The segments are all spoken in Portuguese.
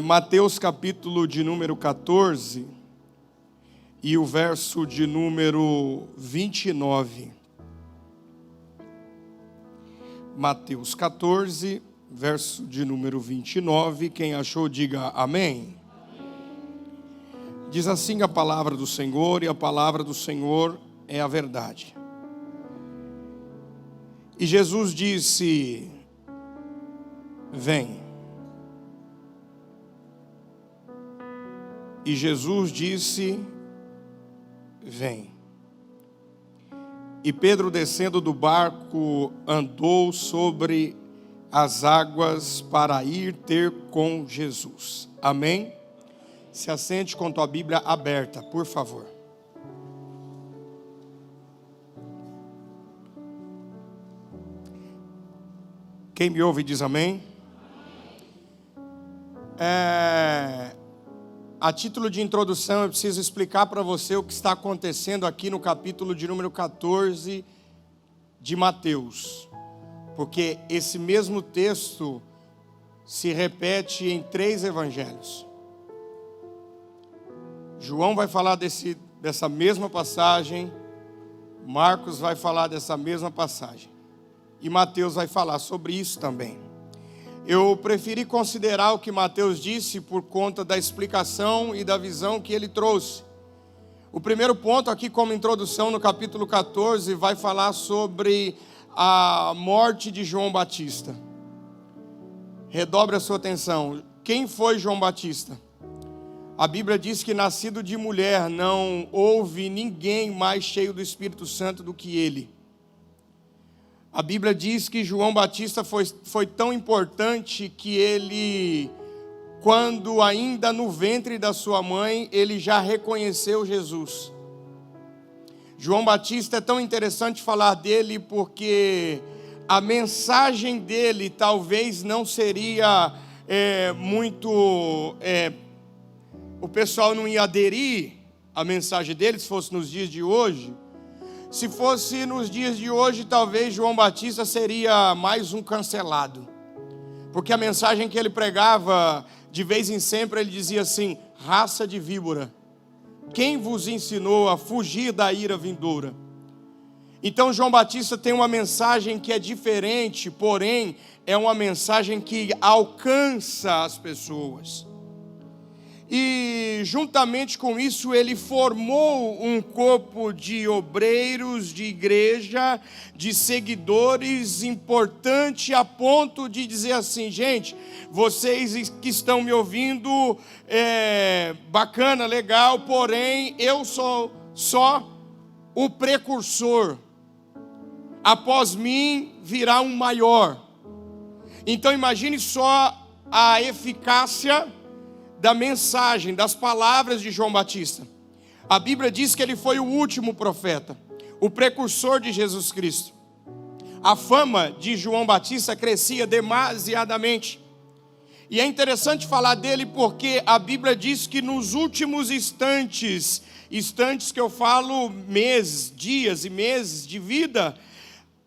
Mateus capítulo de número 14 e o verso de número 29. Mateus 14, verso de número 29. Quem achou, diga amém. Diz assim a palavra do Senhor, e a palavra do Senhor é a verdade. E Jesus disse: vem. E Jesus disse: vem. E Pedro, descendo do barco, andou sobre as águas para ir ter com Jesus. Amém? Se assente com tua Bíblia aberta, por favor. Quem me ouve diz amém? A título de introdução, eu preciso explicar para você o que está acontecendo aqui no capítulo de número 14 de Mateus. Porque esse mesmo texto se repete em 3 evangelhos. João vai falar dessa mesma passagem, Marcos vai falar dessa mesma passagem, e Mateus vai falar sobre isso também. Eu preferi considerar o que Mateus disse por conta da explicação e da visão que ele trouxe. O primeiro ponto aqui, como introdução, no capítulo 14, vai falar sobre a morte de João Batista. Redobre a sua atenção. Quem foi João Batista? A Bíblia diz que, nascido de mulher, não houve ninguém mais cheio do Espírito Santo do que ele. A Bíblia diz que João Batista foi tão importante que ele, quando ainda no ventre da sua mãe, ele já reconheceu Jesus. João Batista é tão interessante falar dele porque a mensagem dele talvez não seria o pessoal não ia aderir à mensagem dele se fosse nos dias de hoje. Se fosse nos dias de hoje, talvez João Batista seria mais um cancelado. Porque a mensagem que ele pregava, de vez em sempre, ele dizia assim: raça de víbora, quem vos ensinou a fugir da ira vindoura? Então João Batista tem uma mensagem que é diferente, porém, é uma mensagem que alcança as pessoas. E juntamente com isso ele formou um corpo de obreiros, de igreja, de seguidores importante a ponto de dizer assim: gente, vocês que estão me ouvindo, bacana, legal, porém eu sou só o precursor, após mim virá um maior. Então imagine só a eficácia da mensagem, das palavras de João Batista. A Bíblia diz que ele foi o último profeta, o precursor de Jesus Cristo. A fama de João Batista crescia demasiadamente. E é interessante falar dele porque a Bíblia diz que nos últimos instantes que eu falo meses, dias e meses de vida,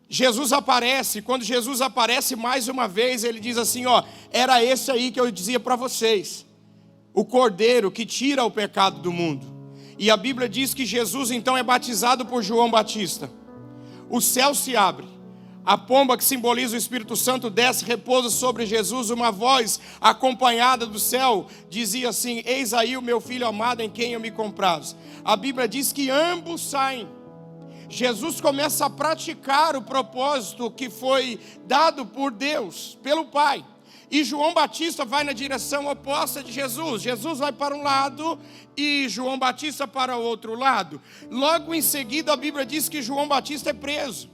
Jesus aparece. Quando Jesus aparece mais uma vez, ele diz assim: era esse aí que eu dizia para vocês, o Cordeiro que tira o pecado do mundo. E a Bíblia diz que Jesus então é batizado por João Batista. O céu se abre, a pomba que simboliza o Espírito Santo desce, repousa sobre Jesus. Uma voz acompanhada do céu dizia assim: eis aí o meu filho amado em quem eu me comprazo. A Bíblia diz que ambos saem. Jesus começa a praticar o propósito que foi dado por Deus, pelo Pai. E João Batista vai na direção oposta de Jesus. Jesus vai para um lado e João Batista para o outro lado. Logo em seguida a Bíblia diz que João Batista é preso.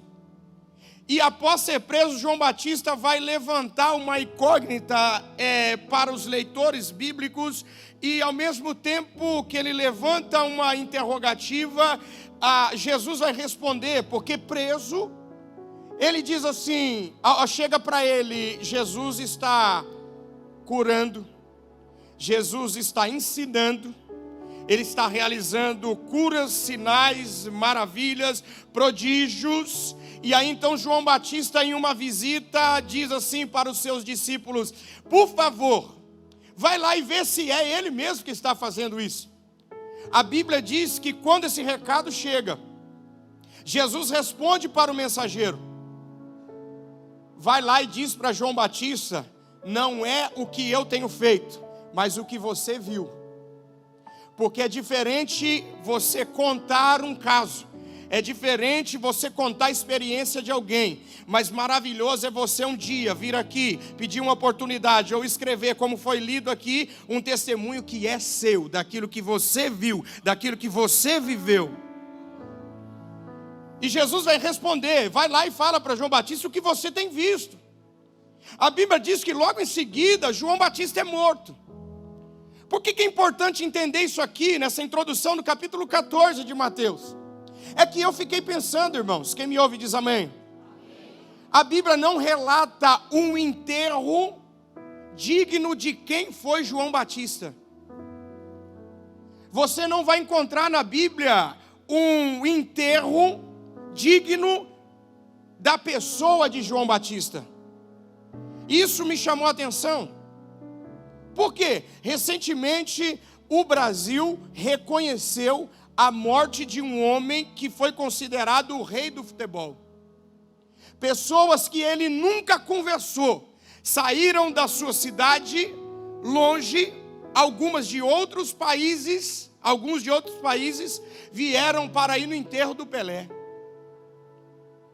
E após ser preso, João Batista vai levantar uma incógnita para os leitores bíblicos. E ao mesmo tempo que ele levanta uma interrogativa, Jesus vai responder, porque preso, ele diz assim, chega para ele: Jesus está curando, Jesus está ensinando, Ele está realizando curas, sinais, maravilhas, prodígios. E aí então João Batista, em uma visita, diz assim para os seus discípulos: por favor, Vai lá e vê se é ele mesmo que está fazendo isso. A Bíblia diz que quando esse recado chega, Jesus responde para o mensageiro. Vai lá e diz para João Batista: não é o que eu tenho feito, mas o que você viu. Porque é diferente você contar um caso, é diferente você contar a experiência de alguém, mas maravilhoso é você um dia vir aqui, pedir uma oportunidade, ou escrever, como foi lido aqui, um testemunho que é seu, daquilo que você viu, daquilo que você viveu. E Jesus vai responder, vai lá e fala para João Batista o que você tem visto. A Bíblia diz que logo em seguida, João Batista é morto. Por que é importante entender isso aqui, nessa introdução do capítulo 14 de Mateus? É que eu fiquei pensando, irmãos, quem me ouve diz amém. A Bíblia não relata um enterro digno de quem foi João Batista. Você não vai encontrar na Bíblia um enterro digno da pessoa de João Batista. Isso me chamou a atenção. Por quê? Recentemente o Brasil reconheceu a morte de um homem que foi considerado o rei do futebol. Pessoas que ele nunca conversou, saíram da sua cidade, longe, alguns de outros países vieram para ir no enterro do Pelé.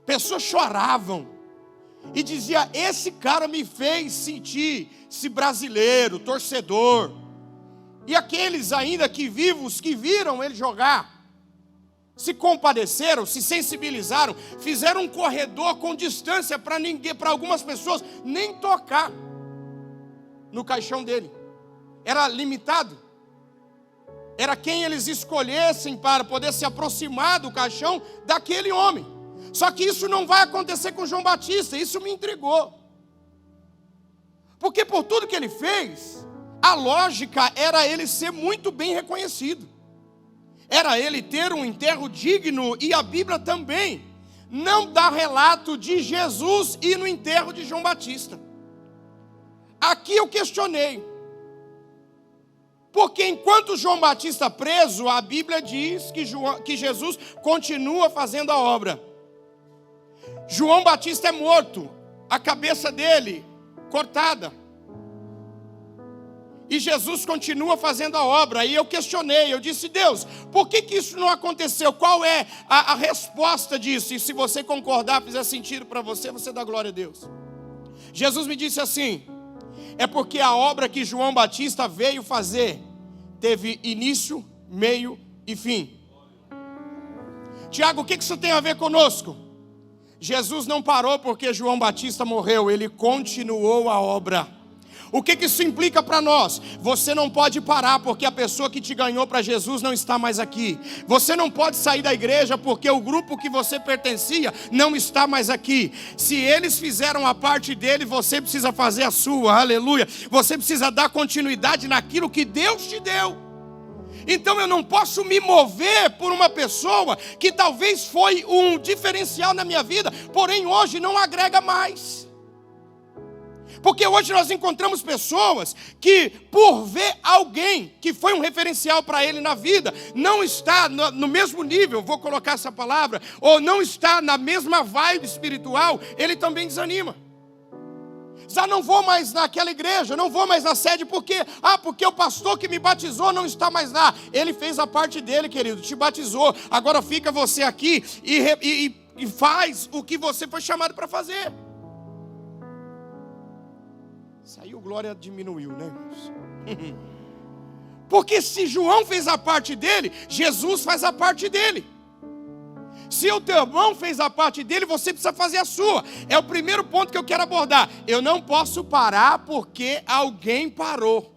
Pessoas choravam e diziam: esse cara me fez sentir-se brasileiro, torcedor. E aqueles ainda que vivos, que viram ele jogar, se compadeceram, se sensibilizaram, fizeram um corredor com distância para ninguém, para algumas pessoas nem tocar no caixão dele. Era limitado. Era quem eles escolhessem para poder se aproximar do caixão daquele homem. Só que isso não vai acontecer com João Batista. Isso me intrigou. Porque por tudo que ele fez, a lógica era ele ser muito bem reconhecido. Era ele ter um enterro digno, e a Bíblia também não dá relato de Jesus ir no enterro de João Batista. Aqui eu questionei. Porque enquanto João Batista preso, a Bíblia diz que Jesus continua fazendo a obra. João Batista é morto, a cabeça dele cortada. E Jesus continua fazendo a obra. E eu questionei, eu disse: Deus, por que isso não aconteceu? Qual é a resposta disso? E se você concordar, fizer sentido para você, você dá glória a Deus. Jesus me disse assim: é porque a obra que João Batista veio fazer teve início, meio e fim. Tiago, o que isso tem a ver conosco? Jesus não parou porque João Batista morreu, ele continuou a obra. O que isso implica para nós? Você não pode parar porque a pessoa que te ganhou para Jesus não está mais aqui. Você não pode sair da igreja porque o grupo que você pertencia não está mais aqui. Se eles fizeram a parte dele, você precisa fazer a sua, aleluia. Você precisa dar continuidade naquilo que Deus te deu. Então eu não posso me mover por uma pessoa que talvez foi um diferencial na minha vida, porém hoje não agrega mais. Porque hoje nós encontramos pessoas que, por ver alguém que foi um referencial para ele na vida, não está no mesmo nível, vou colocar essa palavra, ou não está na mesma vibe espiritual, ele também desanima. Já não vou mais naquela igreja, não vou mais na sede, porque o pastor que me batizou não está mais lá. Ele fez a parte dele, querido, te batizou. Agora fica você aqui e faz o que você foi chamado para fazer. Saiu glória, diminuiu, né, irmãos? Porque se João fez a parte dele, Jesus faz a parte dele. Se o teu irmão fez a parte dele, você precisa fazer a sua. É o primeiro ponto que eu quero abordar. Eu não posso parar porque alguém parou.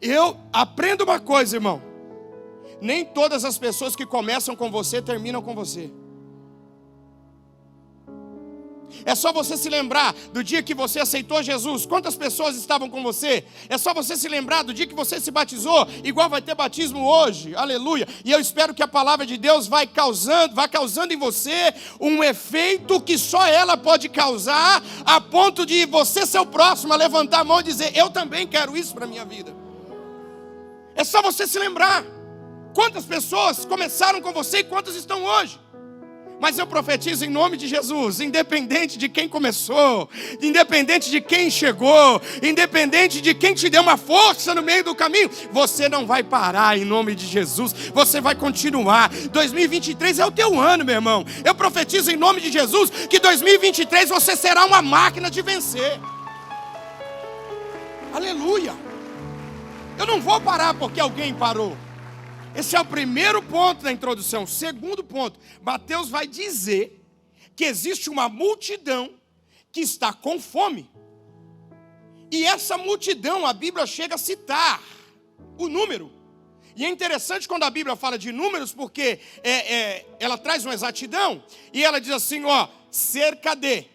Eu aprendo uma coisa, irmão. Nem todas as pessoas que começam com você terminam com você. É só você se lembrar do dia que você aceitou Jesus, quantas pessoas estavam com você. É só você se lembrar do dia que você se batizou, igual vai ter batismo hoje, aleluia. E eu espero que a palavra de Deus vai causando em você um efeito que só ela pode causar, a ponto de você ser o próximo a levantar a mão e dizer: eu também quero isso para a minha vida. É só você se lembrar quantas pessoas começaram com você e quantas estão hoje. Mas eu profetizo em nome de Jesus, independente de quem começou, independente de quem chegou, independente de quem te deu uma força no meio do caminho, você não vai parar em nome de Jesus, você vai continuar. 2023 é o teu ano, meu irmão. Eu profetizo em nome de Jesus que 2023 você será uma máquina de vencer. Aleluia. Eu não vou parar porque alguém parou. Esse é o primeiro ponto da introdução. Segundo ponto, Mateus vai dizer que existe uma multidão que está com fome. E essa multidão, a Bíblia chega a citar o número. E é interessante quando a Bíblia fala de números, porque ela traz uma exatidão. E ela diz assim, cerca de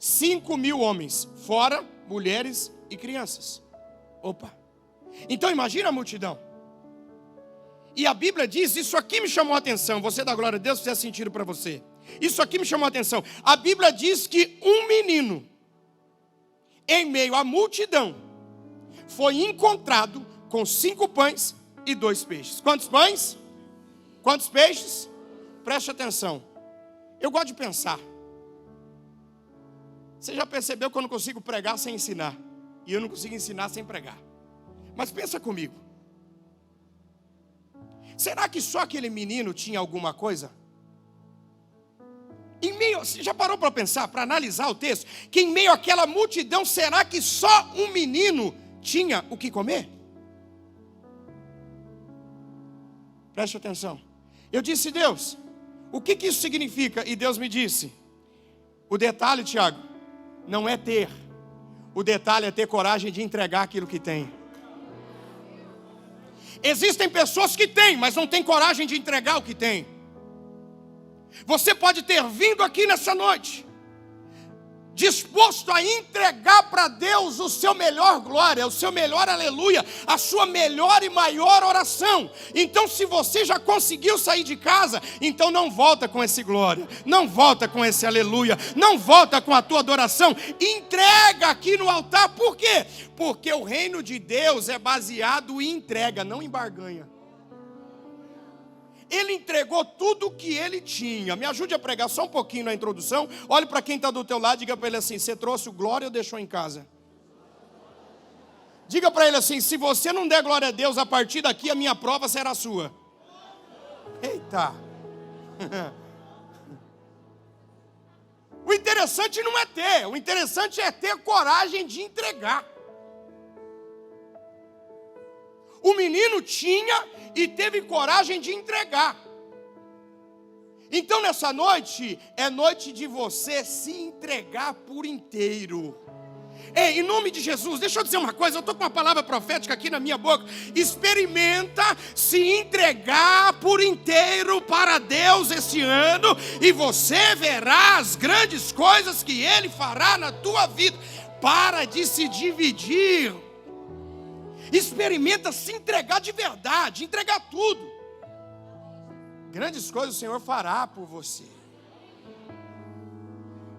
5.000 homens, fora mulheres e crianças. Opa! Então imagina a multidão. E a Bíblia diz, isso aqui me chamou a atenção. Você dá glória a Deus se fizer sentido para você. Isso aqui me chamou a atenção. A Bíblia diz que um menino, em meio à multidão, foi encontrado com 5 pães e 2 peixes. Quantos pães? Quantos peixes? Preste atenção. Eu gosto de pensar. Você já percebeu que eu não consigo pregar sem ensinar? E eu não consigo ensinar sem pregar. Mas pensa comigo. Será que só aquele menino tinha alguma coisa? Você já parou para pensar, para analisar o texto? Que em meio àquela multidão, será que só um menino tinha o que comer? Preste atenção. Eu disse, Deus, o que isso significa? E Deus me disse, o detalhe, Tiago, não é ter. O detalhe é ter coragem de entregar aquilo que tem. Existem pessoas que têm, mas não têm coragem de entregar o que tem. Você pode ter vindo aqui nessa noite, disposto a entregar para Deus o seu melhor glória, o seu melhor aleluia, a sua melhor e maior oração. Então, se você já conseguiu sair de casa, então não volta com esse glória, não volta com esse aleluia, não volta com a tua adoração, entrega aqui no altar. Por quê? Porque o reino de Deus é baseado em entrega, não em barganha. Ele entregou tudo o que ele tinha. Me ajude a pregar só um pouquinho na introdução. Olhe para quem está do teu lado e diga para ele assim: você trouxe o glória ou deixou em casa? Diga para ele assim: se você não der glória a Deus, a partir daqui a minha prova será sua. Eita. O interessante não é ter, o interessante é ter coragem de entregar. O menino tinha e teve coragem de entregar. Então nessa noite, é noite de você se entregar por inteiro. Ei, em nome de Jesus, deixa eu dizer uma coisa, eu estou com uma palavra profética aqui na minha boca. Experimenta se entregar por inteiro para Deus esse ano, e você verá as grandes coisas que Ele fará na tua vida. Para de se dividir. Experimenta se entregar de verdade, entregar tudo. Grandes coisas o Senhor fará por você.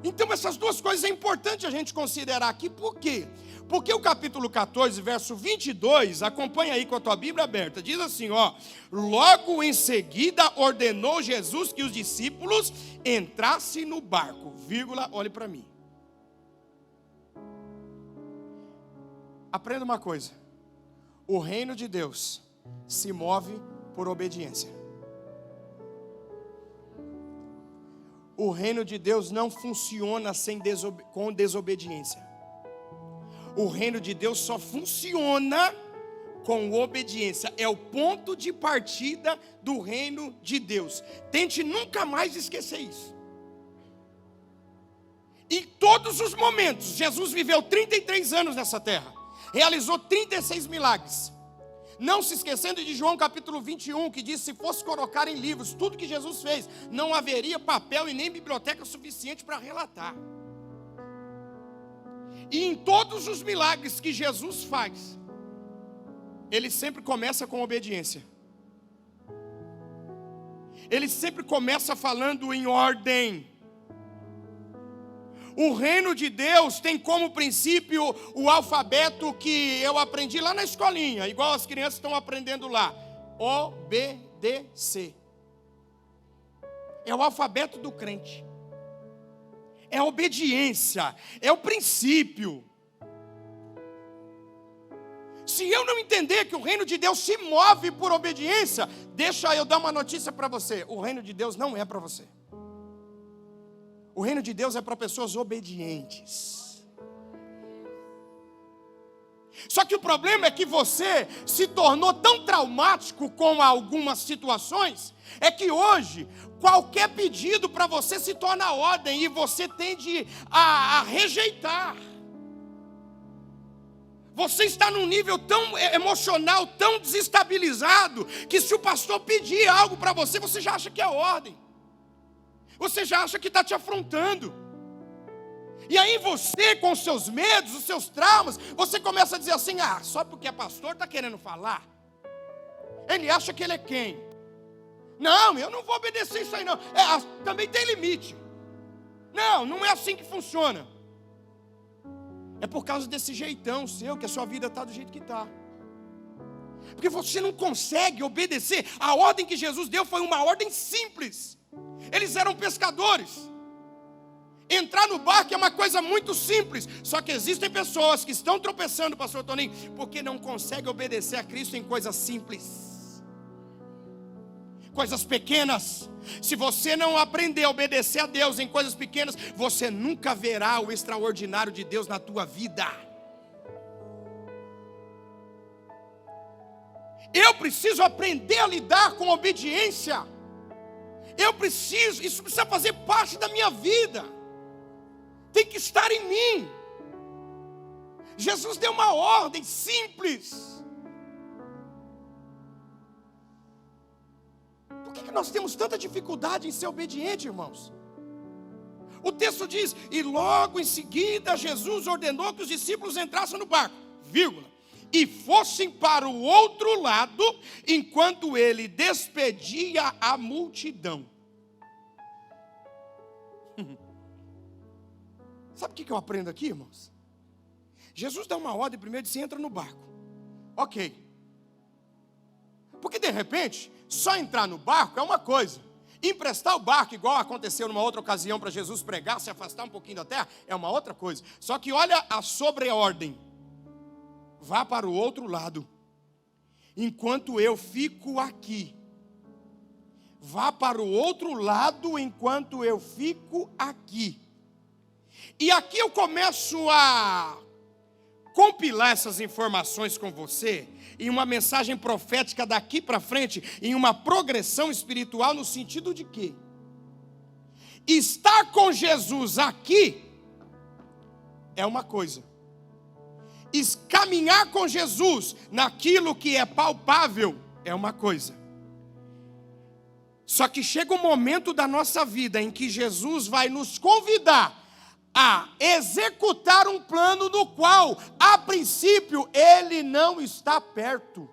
Então essas duas coisas é importante a gente considerar aqui. Por quê? Porque o capítulo 14, verso 22, acompanha aí com a tua Bíblia aberta, diz assim, logo em seguida ordenou Jesus que os discípulos entrassem no barco, olhe para mim. Aprenda uma coisa. O reino de Deus se move por obediência. O reino de Deus não funciona com desobediência. O reino de Deus só funciona com obediência. É o ponto de partida do reino de Deus. Tente nunca mais esquecer isso. Em todos os momentos, Jesus viveu 33 anos nessa terra. Realizou 36 milagres. Não se esquecendo de João capítulo 21, que diz: se fosse colocar em livros tudo que Jesus fez, não haveria papel e nem biblioteca suficiente para relatar. E em todos os milagres que Jesus faz, ele sempre começa com obediência. Ele sempre começa falando em ordem. O reino de Deus tem como princípio o alfabeto que eu aprendi lá na escolinha, igual as crianças estão aprendendo lá. Obedecer. É o alfabeto do crente. É a obediência, é o princípio. Se eu não entender que o reino de Deus se move por obediência, deixa eu dar uma notícia para você: o reino de Deus não é para você. O reino de Deus é para pessoas obedientes. Só que o problema é que você se tornou tão traumático com algumas situações, é que hoje qualquer pedido para você se torna ordem e você tende a rejeitar. Você está num nível tão emocional, tão desestabilizado, que se o pastor pedir algo para você, você já acha que é ordem. Você já acha que está te afrontando. E aí você, com os seus medos, os seus traumas, você começa a dizer assim: ah, só porque é pastor está querendo falar. Ele acha que ele é quem? Não, eu não vou obedecer isso aí não. Também tem limite. Não é assim que funciona. É por causa desse jeitão seu que a sua vida está do jeito que está. Porque você não consegue obedecer. A ordem que Jesus deu foi uma ordem simples. Eles eram pescadores. Entrar no barco é uma coisa muito simples. Só que existem pessoas que estão tropeçando, pastor Toninho, porque não conseguem obedecer a Cristo em coisas simples, coisas pequenas. Se você não aprender a obedecer a Deus em coisas pequenas, você nunca verá o extraordinário de Deus na tua vida. Eu preciso aprender a lidar com obediência. Isso precisa fazer parte da minha vida. Tem que estar em mim. Jesus deu uma ordem simples. Por que nós temos tanta dificuldade em ser obediente, irmãos? O texto diz: e logo em seguida Jesus ordenou que os discípulos entrassem no barco, e fossem para o outro lado, enquanto ele despedia a multidão. Sabe o que eu aprendo aqui, irmãos? Jesus dá uma ordem primeiro de se entra no barco. Ok. Porque de repente, só entrar no barco é uma coisa. Emprestar o barco, igual aconteceu numa outra ocasião para Jesus pregar, se afastar um pouquinho da terra, é uma outra coisa. Só que olha a sobreordem. Vá para o outro lado, enquanto eu fico aqui. Vá para o outro lado, enquanto eu fico aqui. E aqui eu começo a compilar essas informações com você, em uma mensagem profética daqui para frente, em uma progressão espiritual, no sentido de que estar com Jesus aqui é uma coisa. Caminhar com Jesus naquilo que é palpável é uma coisa. Só que chega um momento da nossa vida em que Jesus vai nos convidar a executar um plano no qual, a princípio, Ele não está perto.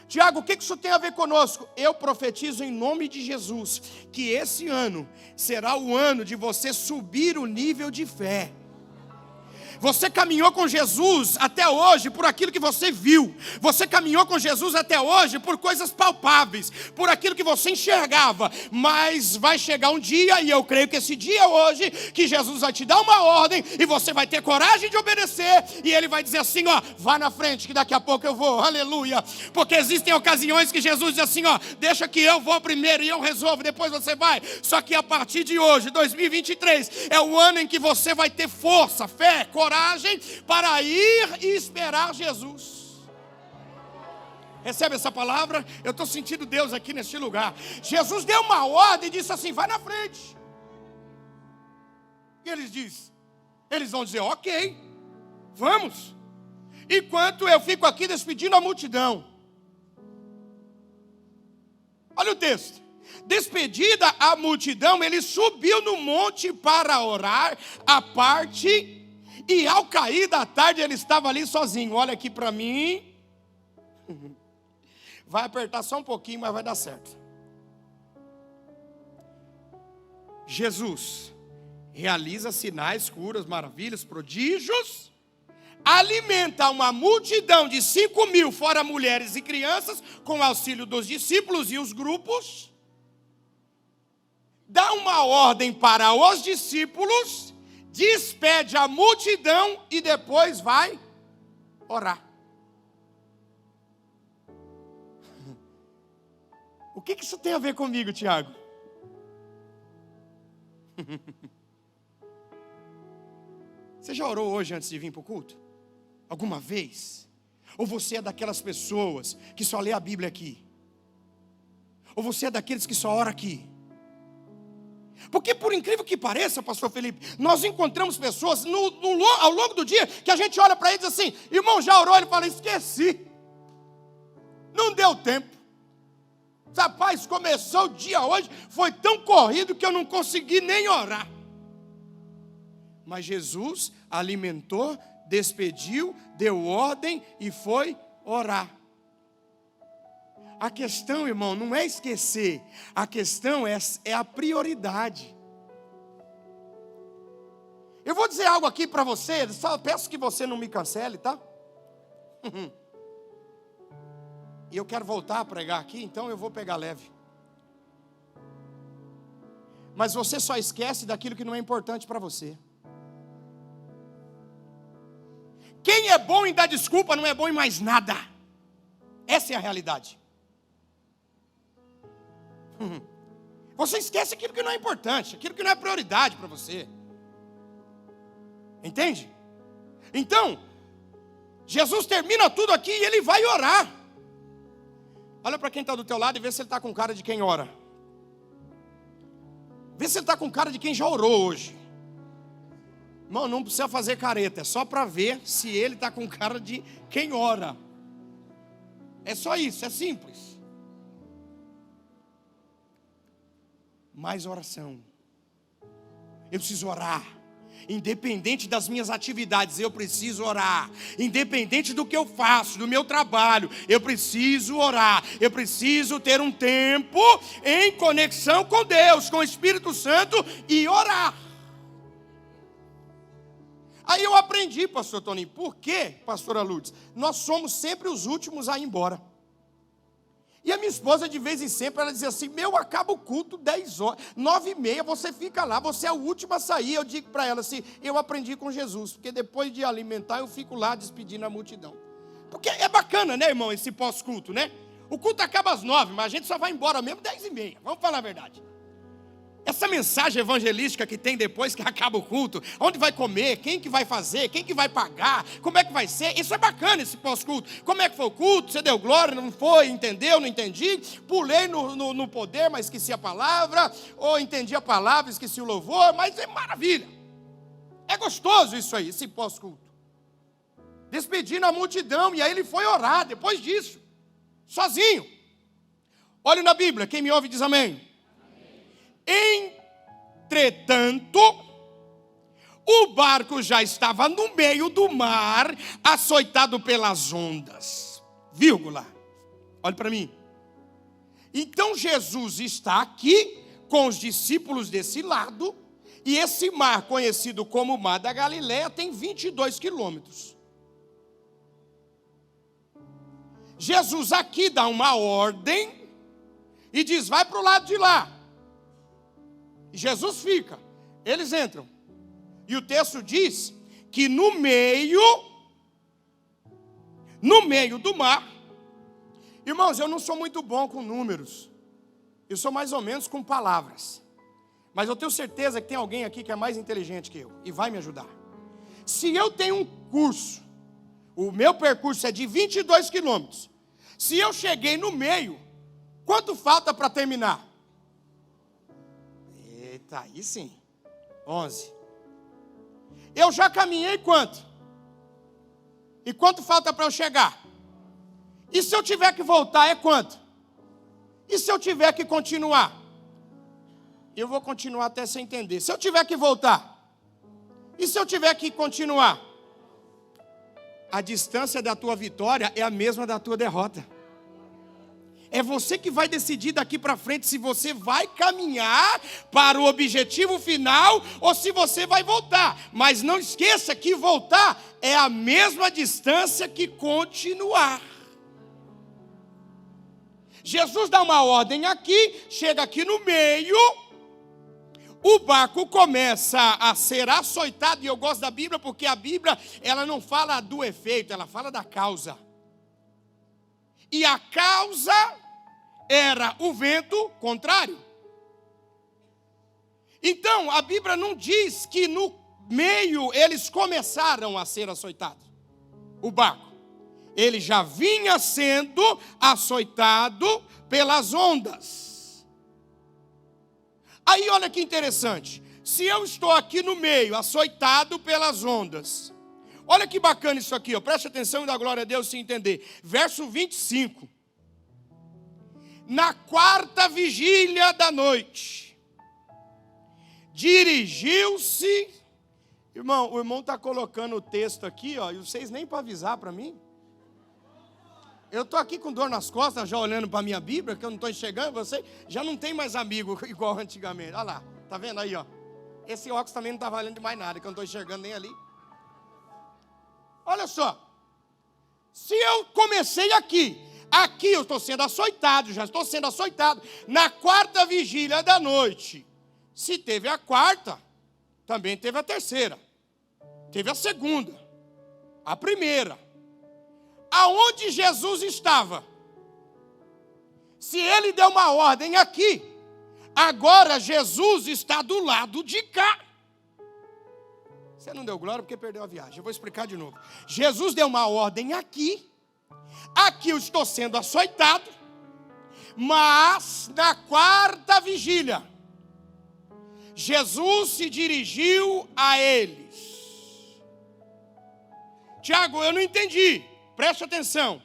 Tiago, o que isso tem a ver conosco? Eu profetizo em nome de Jesus que esse ano será o ano de você subir o nível de fé. Você caminhou com Jesus até hoje por aquilo que você viu. Você caminhou com Jesus até hoje por coisas palpáveis, por aquilo que você enxergava. Mas vai chegar um dia, e eu creio que esse dia é hoje, que Jesus vai te dar uma ordem e você vai ter coragem de obedecer. E Ele vai dizer assim, ó, vá na frente que daqui a pouco eu vou, aleluia. Porque existem ocasiões que Jesus diz assim, ó, deixa que eu vou primeiro e eu resolvo, depois você vai. Só que a partir de hoje, 2023, é o ano em que você vai ter força, fé, coragem, para ir e esperar Jesus. Recebe essa palavra? Eu estou sentindo Deus aqui neste lugar. Jesus deu uma ordem e disse assim, vai na frente. E eles vão dizer, ok, vamos. enquanto eu fico aqui despedindo a multidão. Olha o texto. Despedida a multidão, ele subiu no monte para orar à parte, e ao cair da tarde ele estava ali sozinho. Olha aqui para mim. Vai apertar só um pouquinho, mas vai dar certo. Jesus realiza sinais, curas, maravilhas, prodígios, alimenta uma multidão de 5.000, fora mulheres e crianças, com o auxílio dos discípulos e os grupos, dá uma ordem para os discípulos, despede a multidão e depois vai orar. O que isso tem a ver comigo, Tiago? Você já orou hoje antes de vir para o culto? Alguma vez? Ou você é daquelas pessoas que só lê a Bíblia aqui? Ou você é daqueles que só ora aqui? Porque por incrível que pareça, pastor Felipe, nós encontramos pessoas ao longo do dia que a gente olha para eles assim: irmão, já orou? Ele fala: esqueci, não deu tempo. Rapaz, começou o dia hoje, foi tão corrido que eu não consegui nem orar. Mas Jesus alimentou, despediu, deu ordem e foi orar. A questão, irmão, não é esquecer. A questão é a prioridade. Eu vou dizer algo aqui para você, só peço que você não me cancele, tá? E eu quero voltar a pregar aqui, então eu vou pegar leve. Mas você só esquece daquilo que não é importante para você. Quem é bom em dar desculpa não é bom em mais nada. Essa é a realidade. Você esquece aquilo que não é importante, aquilo que não é prioridade para você. Entende? Então, Jesus termina tudo aqui e ele vai orar. Olha para quem está do teu lado e vê se ele está com cara de quem ora. Vê se ele está com cara de quem já orou hoje. Irmão, não precisa fazer careta, é só para ver se ele está com cara de quem ora. É só isso, é simples. Mais oração. Eu preciso orar. Independente das minhas atividades, eu preciso orar. Independente do que eu faço, do meu trabalho, eu preciso orar. Eu preciso ter um tempo em conexão com Deus, com o Espírito Santo e orar. Aí eu aprendi, pastor Toninho, por quê, pastora Lourdes? Nós somos sempre os últimos a ir embora. E a minha esposa, de vez em sempre, ela dizia assim: meu, acaba o culto 10 horas, 9h30, você fica lá, você é o último a sair. Eu digo para ela assim: eu aprendi com Jesus, porque depois de alimentar, eu fico lá despedindo a multidão. Porque é bacana, né, irmão, esse pós-culto, né? O culto acaba às 9h, mas a gente só vai embora mesmo 10h30, vamos falar a verdade. Essa mensagem evangelística que tem depois que acaba o culto, onde vai comer, quem que vai fazer, quem que vai pagar, como é que vai ser, isso é bacana, esse pós-culto. Como é que foi o culto, você deu glória, não foi, entendeu, não entendi, pulei no poder, mas esqueci a palavra, ou entendi a palavra, esqueci o louvor, mas é maravilha. É gostoso isso aí, esse pós-culto. Despedindo a multidão, e aí ele foi orar depois disso, sozinho. Olha na Bíblia, quem me ouve diz amém. Entretanto, o barco já estava no meio do mar, açoitado pelas ondas. Vírgula. Olha para mim. Então Jesus está aqui com os discípulos desse lado, e esse mar, conhecido como Mar da Galileia, tem 22 quilômetros. Jesus aqui dá uma ordem e diz: vai para o lado de lá. Jesus fica, eles entram. E o texto diz que no meio do mar, irmãos, eu não sou muito bom com números, eu sou mais ou menos com palavras, mas eu tenho certeza que tem alguém aqui que é mais inteligente que eu e vai me ajudar. Se eu tenho um curso, o meu percurso é de 22 quilômetros, se eu cheguei no meio, quanto falta para terminar? Eita, aí sim, 11. Eu já caminhei quanto? E quanto falta para eu chegar? E se eu tiver que voltar, é quanto? E se eu tiver que continuar? Eu vou continuar até você entender. Se eu tiver que voltar? E se eu tiver que continuar? A distância da tua vitória é a mesma da tua derrota. É você que vai decidir daqui para frente se você vai caminhar para o objetivo final ou se você vai voltar. Mas não esqueça que voltar é a mesma distância que continuar. Jesus dá uma ordem aqui, chega aqui no meio, o barco começa a ser açoitado, e eu gosto da Bíblia porque a Bíblia, ela não fala do efeito, ela fala da causa. E a causa era o vento contrário. Então, a Bíblia não diz que no meio eles começaram a ser açoitados. O barco. Ele já vinha sendo açoitado pelas ondas. Aí olha que interessante. Se eu estou aqui no meio, açoitado pelas ondas. Olha que bacana isso aqui, ó. Preste atenção e dá glória a Deus se entender. Verso 25. Na quarta vigília da noite, dirigiu-se. Irmão, o irmão está colocando o texto aqui, ó, e vocês nem para avisar para mim. Eu estou aqui com dor nas costas, já olhando para a minha Bíblia, que eu não estou enxergando, você já não tem mais amigo igual antigamente. Olha lá, tá vendo aí, ó. Esse óculos também não está valendo de mais nada, que eu não estou enxergando nem ali. Olha só, se eu comecei aqui eu estou sendo açoitado, já estou sendo açoitado, na quarta vigília da noite. Se teve a quarta, também teve a terceira, teve a segunda, a primeira. Aonde Jesus estava? Se ele deu uma ordem aqui, agora Jesus está do lado de cá. Você não deu glória porque perdeu a viagem. Eu vou explicar de novo. Jesus deu uma ordem aqui. Aqui eu estou sendo açoitado. Mas na quarta vigília, Jesus se dirigiu a eles. Tiago, eu não entendi. Preste atenção.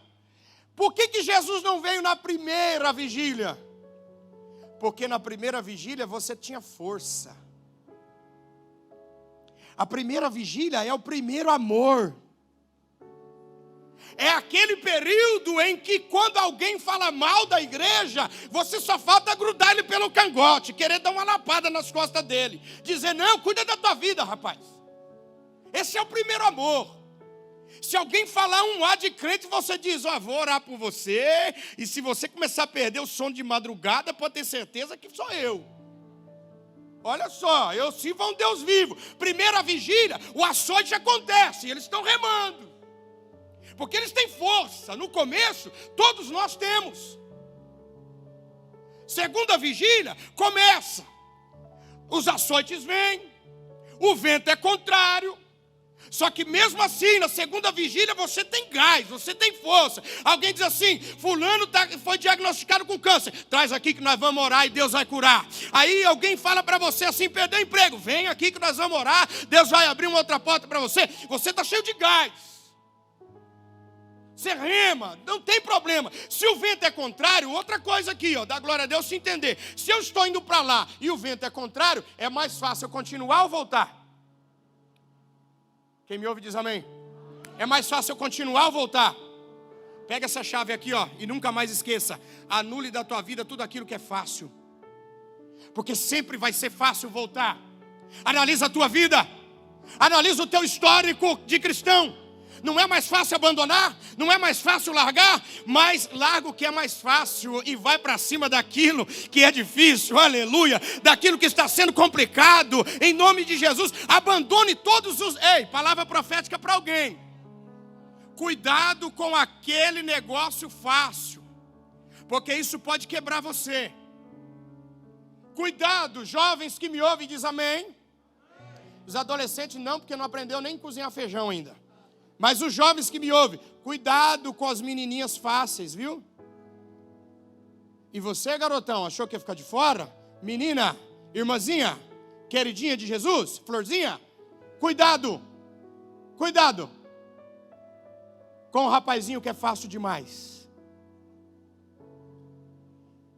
Por que Jesus não veio na primeira vigília? Porque na primeira vigília você tinha força. A primeira vigília é o primeiro amor. É aquele período em que quando alguém fala mal da igreja, você só falta grudar ele pelo cangote, querer dar uma lapada nas costas dele. Dizer, não, cuida da tua vida, rapaz. Esse é o primeiro amor. Se alguém falar um A de crente, você diz, ó, vou orar por você. E se você começar a perder o sono de madrugada, pode ter certeza que sou eu. Olha só, eu sirvo a um Deus vivo. Primeira vigília, o açoite acontece, eles estão remando. Porque eles têm força. No começo, todos nós temos. Segunda vigília, começa. Os açoites vêm, o vento é contrário. Só que mesmo assim, na segunda vigília, você tem gás, você tem força. Alguém diz assim, fulano foi diagnosticado com câncer. Traz aqui que nós vamos orar e Deus vai curar. Aí alguém fala para você assim, perdeu o emprego. Vem aqui que nós vamos orar, Deus vai abrir uma outra porta para você. Você está cheio de gás. Você rema, não tem problema. Se o vento é contrário, outra coisa aqui, ó, dá glória a Deus se entender. Se eu estou indo para lá e o vento é contrário, é mais fácil eu continuar ou voltar? Quem me ouve diz amém. É mais fácil eu continuar ou voltar? Pega essa chave aqui, ó, e nunca mais esqueça. Anule da tua vida tudo aquilo que é fácil. Porque sempre vai ser fácil voltar. Analisa a tua vida. Analisa o teu histórico de cristão. Não é mais fácil abandonar? Não é mais fácil largar? Mas larga o que é mais fácil e vai para cima daquilo que é difícil, aleluia. Daquilo que está sendo complicado, em nome de Jesus. Abandone todos os... Ei, palavra profética para alguém. Cuidado com aquele negócio fácil, porque isso pode quebrar você. Cuidado, jovens que me ouvem, diz amém. Os adolescentes não, porque não aprendeu nem cozinhar feijão ainda. Mas os jovens que me ouvem, cuidado com as menininhas fáceis, viu? E você, garotão, achou que ia ficar de fora? Menina, irmãzinha, queridinha de Jesus, florzinha, cuidado, cuidado. com um rapazinho que é fácil demais.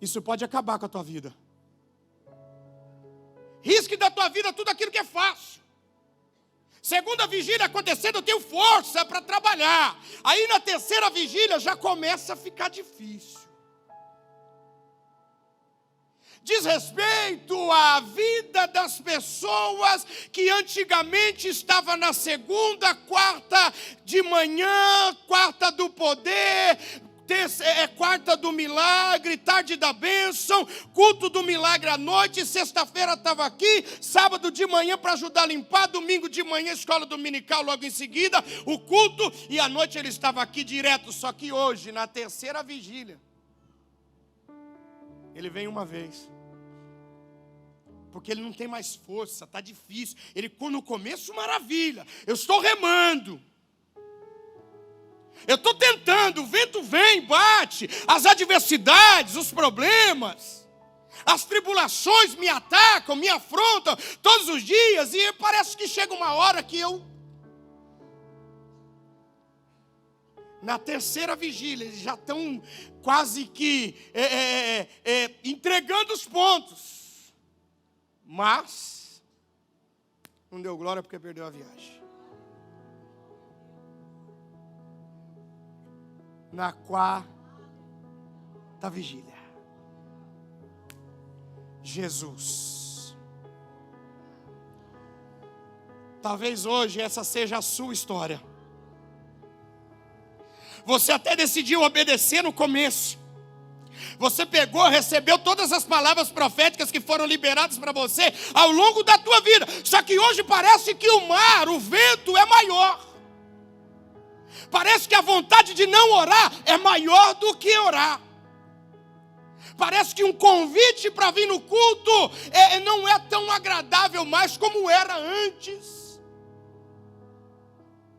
Isso pode acabar com a tua vida. Risque da tua vida tudo aquilo que é fácil. Segunda vigília acontecendo, eu tenho força para trabalhar. Aí na terceira vigília já começa a ficar difícil. Diz respeito à vida das pessoas que antigamente estavam na segunda, quarta de manhã, quarta do poder, quarta do milagre, tarde da bênção, culto do milagre à noite, sexta-feira estava aqui, sábado de manhã para ajudar a limpar, domingo de manhã, escola dominical, logo em seguida, o culto, e à noite ele estava aqui direto. Só que hoje, na terceira vigília, ele vem uma vez, porque ele não tem mais força, está difícil. Ele, no começo, maravilha, eu estou remando, eu estou tentando, o vento vem, bate, as adversidades, os problemas, as tribulações me atacam, me afrontam todos os dias, e parece que chega uma hora que na terceira vigília, eles já estão quase que entregando os pontos, mas não deu glória porque perdeu a viagem. Na quarta vigília, Jesus. Talvez hoje essa seja a sua história. Você até decidiu obedecer no começo. Você pegou, recebeu todas as palavras proféticas que foram liberadas para você ao longo da tua vida. Só que hoje parece que o mar, o vento é maior. Parece que a vontade de não orar é maior do que orar. Parece que um convite para vir no culto não é tão agradável mais como era antes.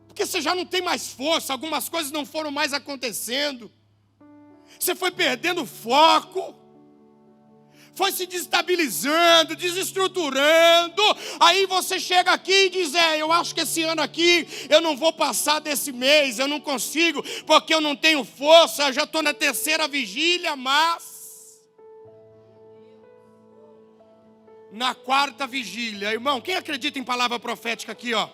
Porque você já não tem mais força, algumas coisas não foram mais acontecendo. Você foi perdendo foco. Foi se destabilizando, desestruturando. Aí você chega aqui e diz: eu acho que esse ano aqui eu não vou passar desse mês, eu não consigo, porque eu não tenho força, eu já estou na terceira vigília, mas na quarta vigília, irmão, quem acredita em palavra profética aqui, ó?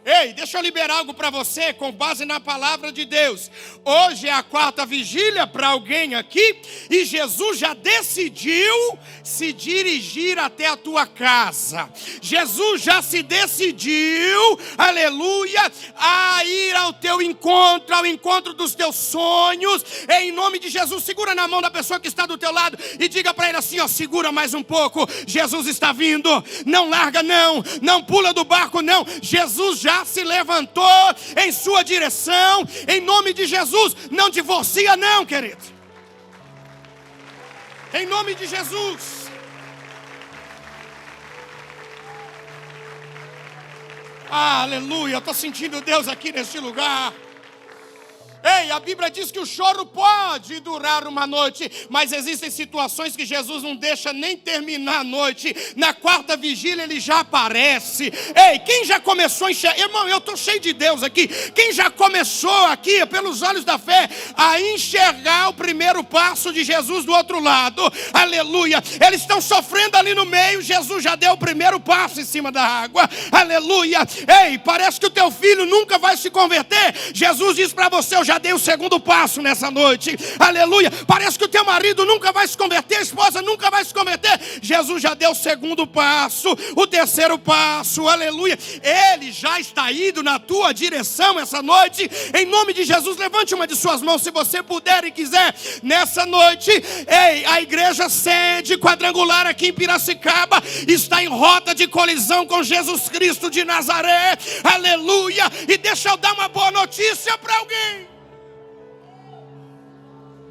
Ei, deixa eu liberar algo para você com base na palavra de Deus. Hoje é a quarta vigília para alguém aqui, e Jesus já decidiu se dirigir até a tua casa. Jesus já se decidiu, aleluia, a ir ao teu encontro, ao encontro dos teus sonhos. Em nome de Jesus, segura na mão da pessoa que está do teu lado e diga para ele assim, ó: segura mais um pouco, Jesus está vindo. Não larga não, não pula do barco não. Jesus já se levantou em sua direção, em nome de Jesus. Não divorcia não, querido, em nome de Jesus. Aleluia, eu estou sentindo Deus aqui neste lugar. Ei, a Bíblia diz que o choro pode durar uma noite, mas existem situações que Jesus não deixa nem terminar a noite. Na quarta vigília ele já aparece. Ei, quem já começou a enxergar? Irmão, eu estou cheio de Deus aqui. Quem já começou aqui, pelos olhos da fé, a enxergar o primeiro passo de Jesus do outro lado? Aleluia. Eles estão sofrendo ali no meio, Jesus já deu o primeiro passo em cima da água. Aleluia. Ei, parece que o teu filho nunca vai se converter. Jesus diz para você: eu já dei o segundo passo nessa noite. Aleluia. Parece que o teu marido nunca vai se converter, a esposa nunca vai se converter. Jesus já deu o segundo passo, o terceiro passo. Aleluia. Ele já está indo na tua direção essa noite. Em nome de Jesus, levante uma de suas mãos se você puder e quiser. Nessa noite, ei, a igreja sede quadrangular aqui em Piracicaba está em rota de colisão com Jesus Cristo de Nazaré. Aleluia. E deixa eu dar uma boa notícia para alguém.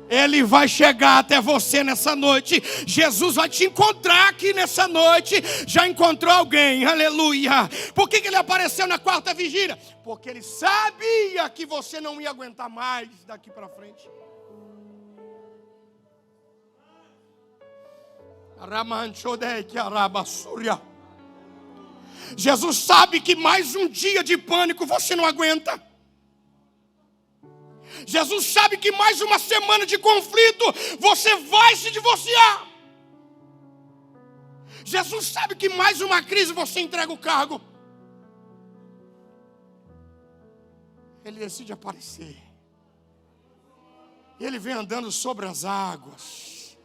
Ele vai chegar até você nessa noite. Jesus vai te encontrar aqui nessa noite. Já encontrou alguém, aleluia. Por que ele apareceu na quarta vigília? Porque ele sabia que você não ia aguentar mais daqui para frente. Jesus sabe que mais um dia de pânico você não aguenta. Jesus sabe que mais uma semana de conflito você vai se divorciar. Jesus sabe que mais uma crise você entrega o cargo. Ele decide aparecer. Ele vem andando sobre as águas.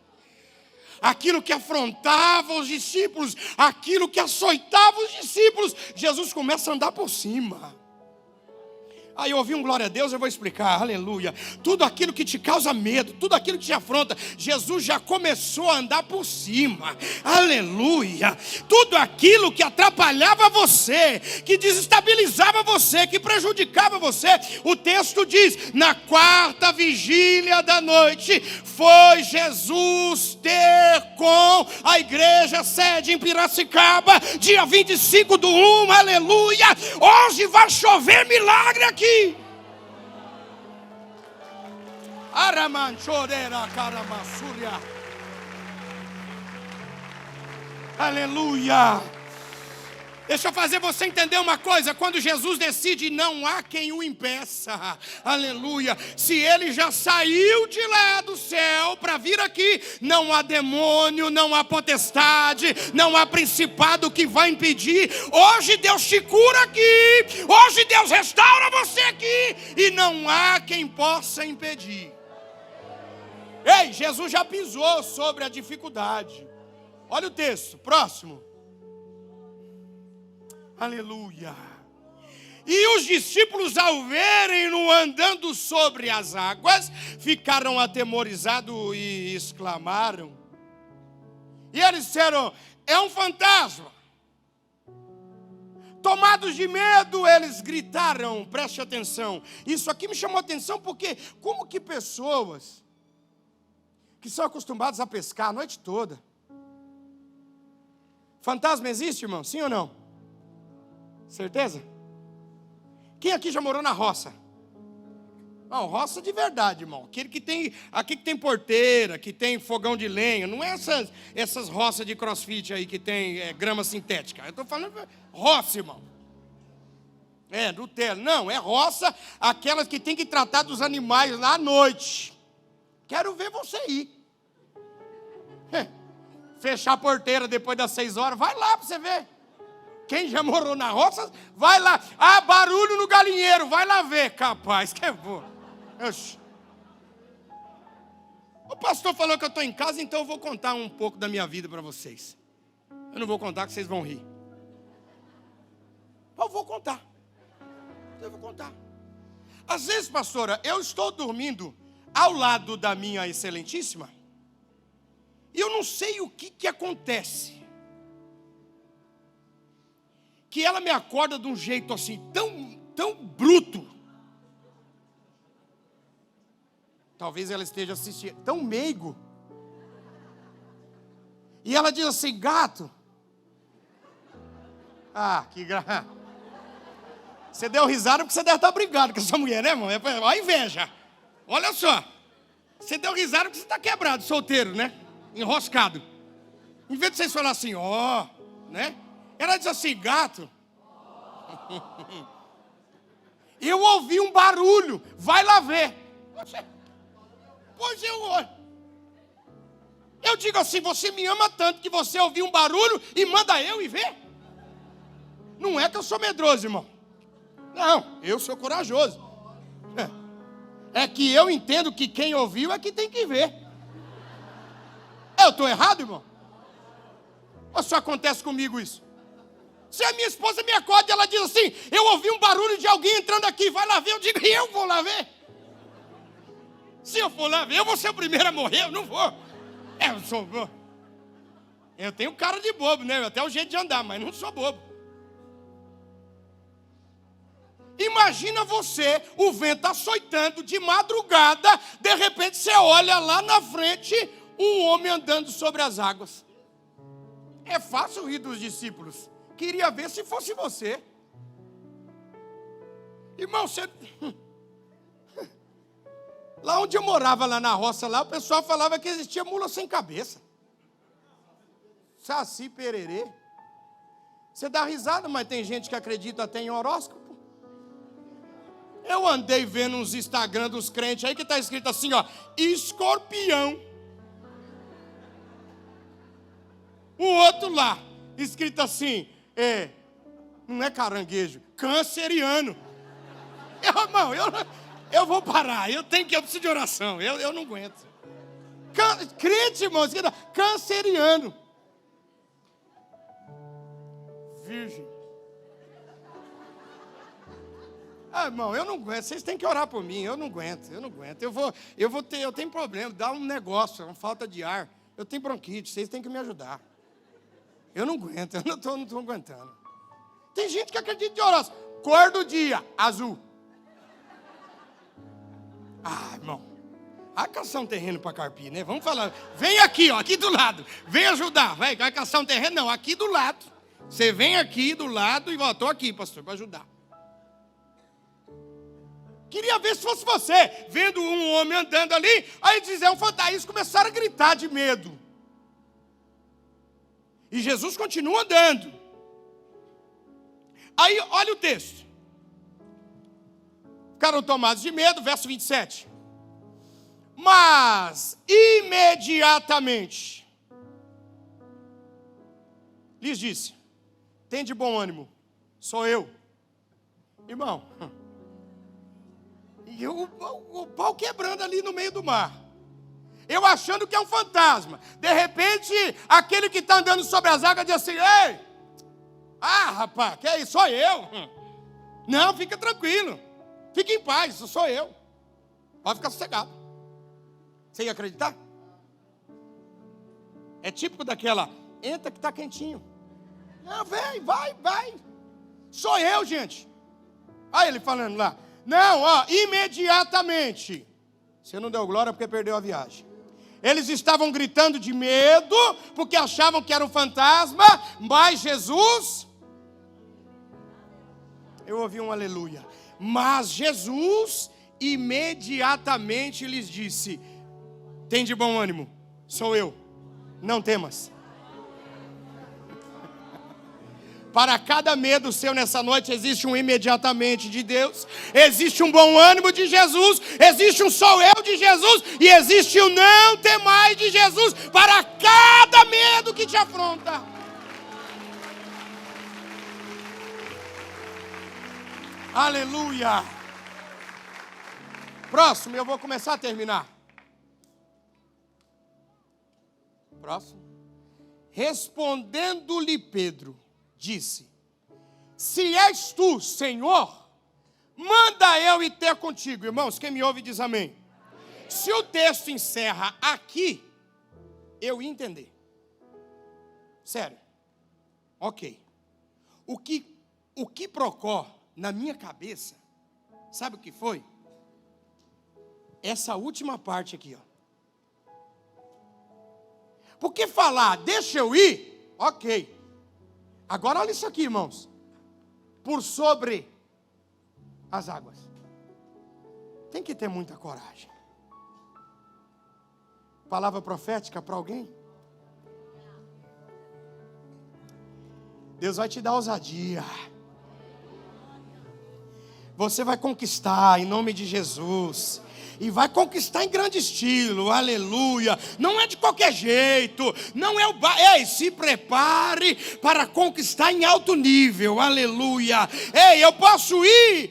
Aquilo que afrontava os discípulos, aquilo que açoitava os discípulos, Jesus começa a andar por cima. Aí eu ouvi um glória a Deus, eu vou explicar, aleluia. Tudo aquilo que te causa medo, tudo aquilo que te afronta, Jesus já começou a andar por cima, aleluia. Tudo aquilo que atrapalhava você, que desestabilizava você, que prejudicava você, o texto diz, na quarta vigília da noite, foi Jesus ter com a igreja sede em Piracicaba, dia 25/1, aleluia. Hoje vai chover milagre aqui. Aleluia. Deixa eu fazer você entender uma coisa. Quando Jesus decide, não há quem o impeça. Aleluia. Se ele já saiu de lá do céu para vir aqui, não há demônio, não há potestade, não há principado que vai impedir. Hoje Deus te cura aqui. Hoje Deus restaura você aqui. E não há quem possa impedir. Ei, Jesus já pisou sobre a dificuldade. Olha o texto, próximo. Aleluia. E os discípulos, ao verem-no andando sobre as águas, ficaram atemorizados e exclamaram. E eles disseram, é um fantasma. Tomados de medo, eles gritaram, preste atenção. Isso aqui me chamou a atenção porque como que pessoas que são acostumadas a pescar a noite toda. Fantasma existe, irmão? Sim ou não? Certeza? Quem aqui já morou na roça? Não, roça de verdade, irmão. Aqui que tem porteira, que tem fogão de lenha. Não é essas roças de crossfit aí que tem grama sintética. Eu estou falando roça, irmão. Nutella. Não, é roça, aquelas que tem que tratar dos animais lá à noite. Quero ver você ir. Fechar a porteira depois das 6 horas. Vai lá para você ver. Quem já morou na roça, vai lá. Ah, barulho no galinheiro, vai lá ver, capaz, que é bom. O pastor falou que eu estou em casa, então eu vou contar um pouco da minha vida para vocês. Eu não vou contar que vocês vão rir. Eu vou contar. Às vezes, pastora, eu estou dormindo ao lado da minha excelentíssima e eu não sei o que acontece. Que ela me acorda de um jeito assim, tão bruto. Talvez ela esteja assistindo, tão meigo. E ela diz assim, gato. Ah, que graça. Você deu risada porque você deve estar brigado com essa mulher, né, irmão? Olha a inveja. Olha só. Você deu risada porque você está quebrado, solteiro, né? Enroscado. Em vez de vocês falarem assim, né? Ela diz assim, gato. Eu ouvi um barulho, vai lá ver. Pois eu olho. Eu digo assim, você me ama tanto que você ouviu um barulho e manda eu ir ver? Não é que eu sou medroso, irmão. Não, eu sou corajoso. É que eu entendo que quem ouviu é que tem que ver. Eu estou errado, irmão? Ou só acontece comigo isso? Se a minha esposa me acorda e ela diz assim, eu ouvi um barulho de alguém entrando aqui, vai lá ver, eu digo, eu vou lá ver. Se eu for lá ver, eu vou ser o primeiro a morrer, eu não vou. Eu tenho cara de bobo, né? Até o jeito de andar, mas não sou bobo. Imagina você, o vento açoitando de madrugada, de repente você olha lá na frente, um homem andando sobre as águas. É fácil rir dos discípulos. Queria ver se fosse você. Irmão, você... Lá onde eu morava, lá na roça, lá, o pessoal falava que existia mula sem cabeça. Saci pererê. Você dá risada, mas tem gente que acredita até em horóscopo. Eu andei vendo uns Instagram dos crentes aí que está escrito assim, ó, escorpião. O outro lá, escrito assim, não é caranguejo, canceriano. Irmão, eu vou parar, eu preciso de oração, eu não aguento. Crente, irmão, escrito canceriano. Virgem. Irmão, eu não aguento, vocês têm que orar por mim, eu não aguento. Eu tenho problema, dá um negócio, uma falta de ar. Eu tenho bronquite, vocês têm que me ajudar. Eu não aguento, eu não estou aguentando. Tem gente que acredita em oração. Cor do dia, azul. Irmão, vai caçar um terreno para carpir, né? Vamos falar, vem aqui, ó, aqui do lado. Vem ajudar, vai caçar um terreno? Não, aqui do lado. Você vem aqui do lado e estou aqui, pastor, para ajudar. Queria ver se fosse você, vendo um homem andando ali, aí dizer um fantasma, eles começaram a gritar de medo. E Jesus continua andando. Aí, olha o texto. Ficaram tomados de medo, verso 27. Mas, imediatamente, lhes disse, tende bom ânimo, sou eu. Irmão, e o pau quebrando ali no meio do mar. Eu achando que é um fantasma. De repente, aquele que está andando sobre as águas diz assim, ei, rapaz, que é isso? Sou eu. Não, fica tranquilo. Fique em paz, isso sou eu. Pode ficar sossegado. Você ia acreditar? É típico daquela, entra que está quentinho. Não, vem, vai. Sou eu, gente. Aí ele falando lá. Não, imediatamente. Você não deu glória porque perdeu a viagem. Eles estavam gritando de medo, porque achavam que era um fantasma, mas Jesus... Eu ouvi um aleluia. Mas Jesus imediatamente lhes disse, tende bom ânimo, sou eu, não temas. Para cada medo seu nessa noite, existe um imediatamente de Deus, existe um bom ânimo de Jesus, existe um sou eu de Jesus, e existe um não temais de Jesus, para cada medo que te afronta. Aleluia. Próximo, eu vou começar a terminar. Próximo. Respondendo-lhe Pedro, disse, se és tu, Senhor, manda eu ir ter contigo. Irmãos, quem me ouve diz amém. Se o texto encerra aqui, eu ia entender. Sério. Ok. O que procó na minha cabeça, sabe o que foi? Essa última parte aqui, ó. Porque falar, deixa eu ir, ok. Agora olha isso aqui, irmãos. Por sobre as águas. Tem que ter muita coragem. Palavra profética para alguém? Deus vai te dar ousadia. Você vai conquistar em nome de Jesus. E vai conquistar em grande estilo, aleluia. Não é de qualquer jeito. Não é Ei, se prepare para conquistar em alto nível, aleluia. Ei, eu posso ir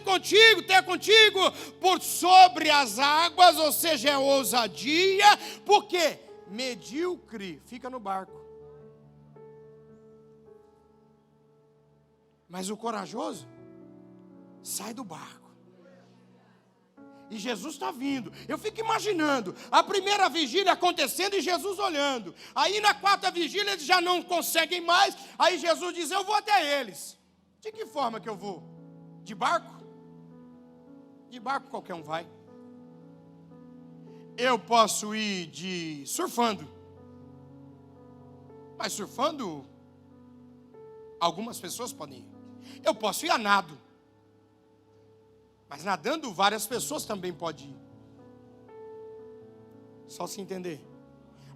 contigo, ter contigo por sobre as águas, ou seja, é ousadia. Por quê? Medíocre fica no barco. Mas o corajoso sai do barco. E Jesus está vindo. Eu fico imaginando a primeira vigília acontecendo e Jesus olhando. Aí na quarta vigília eles já não conseguem mais. Aí Jesus diz, eu vou até eles. De que forma que eu vou? De barco? De barco qualquer um vai. Eu posso ir surfando. Mas surfando, algumas pessoas podem ir. Eu posso ir a nado. Mas nadando, várias pessoas também podem ir. Só se entender.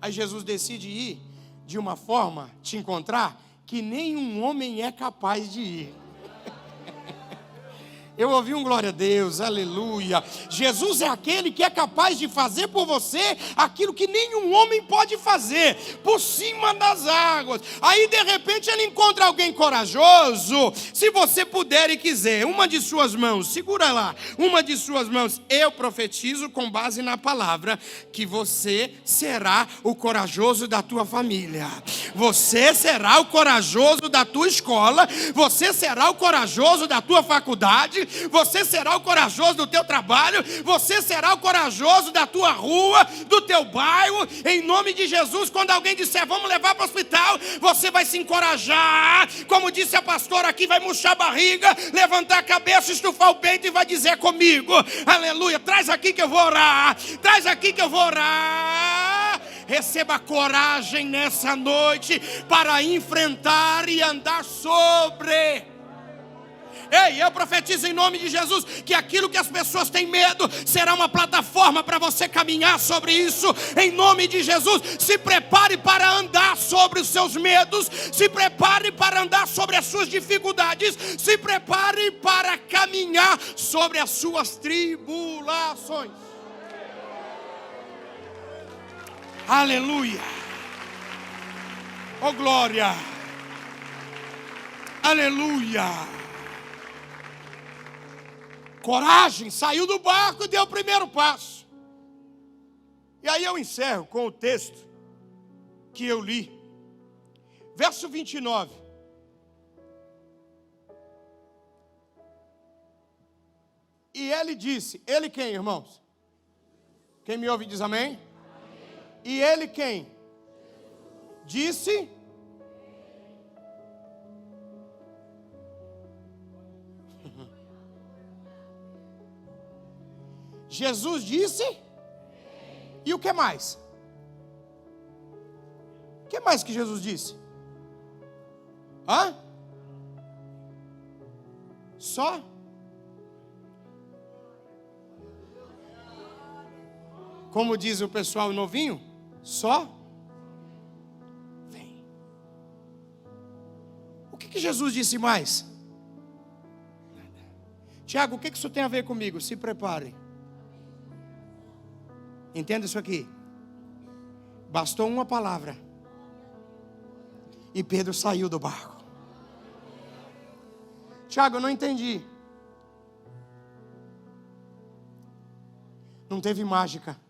Aí Jesus decide ir de uma forma, te encontrar, que nenhum homem é capaz de ir. Eu ouvi um glória a Deus, aleluia. Jesus é aquele que é capaz de fazer por você aquilo que nenhum homem pode fazer, por cima das águas. Aí de repente ele encontra alguém corajoso. Se você puder e quiser, uma de suas mãos, segura lá, uma de suas mãos. Eu profetizo com base na palavra que você será o corajoso da tua família. Você será o corajoso da tua escola. Você será o corajoso da tua faculdade. Você será o corajoso do teu trabalho. Você será o corajoso da tua rua, do teu bairro. Em nome de Jesus, quando alguém disser vamos levar para o hospital, você vai se encorajar. Como disse a pastora aqui, vai murchar a barriga, levantar a cabeça, estufar o peito e vai dizer comigo, aleluia, traz aqui que eu vou orar. Traz aqui que eu vou orar. Receba coragem nessa noite para enfrentar e andar sobre. Ei, eu profetizo em nome de Jesus que aquilo que as pessoas têm medo será uma plataforma para você caminhar sobre isso. Em nome de Jesus, se prepare para andar sobre os seus medos. Se prepare para andar sobre as suas dificuldades. Se prepare para caminhar sobre as suas tribulações. Aleluia. Oh glória. Aleluia. Coragem, saiu do barco e deu o primeiro passo. E aí eu encerro com o texto que eu li. Verso 29. E ele disse, ele quem, irmãos? Quem me ouve diz amém? Amém. E ele quem? Disse... Jesus disse, e o que mais? O que mais que Jesus disse? Hã? Só? Como diz o pessoal novinho, só? Vem. O que Jesus disse mais? Tiago, o que isso tem a ver comigo? Se prepare. Entenda isso aqui. Bastou uma palavra e Pedro saiu do barco. Tiago, eu não entendi. Não teve mágica.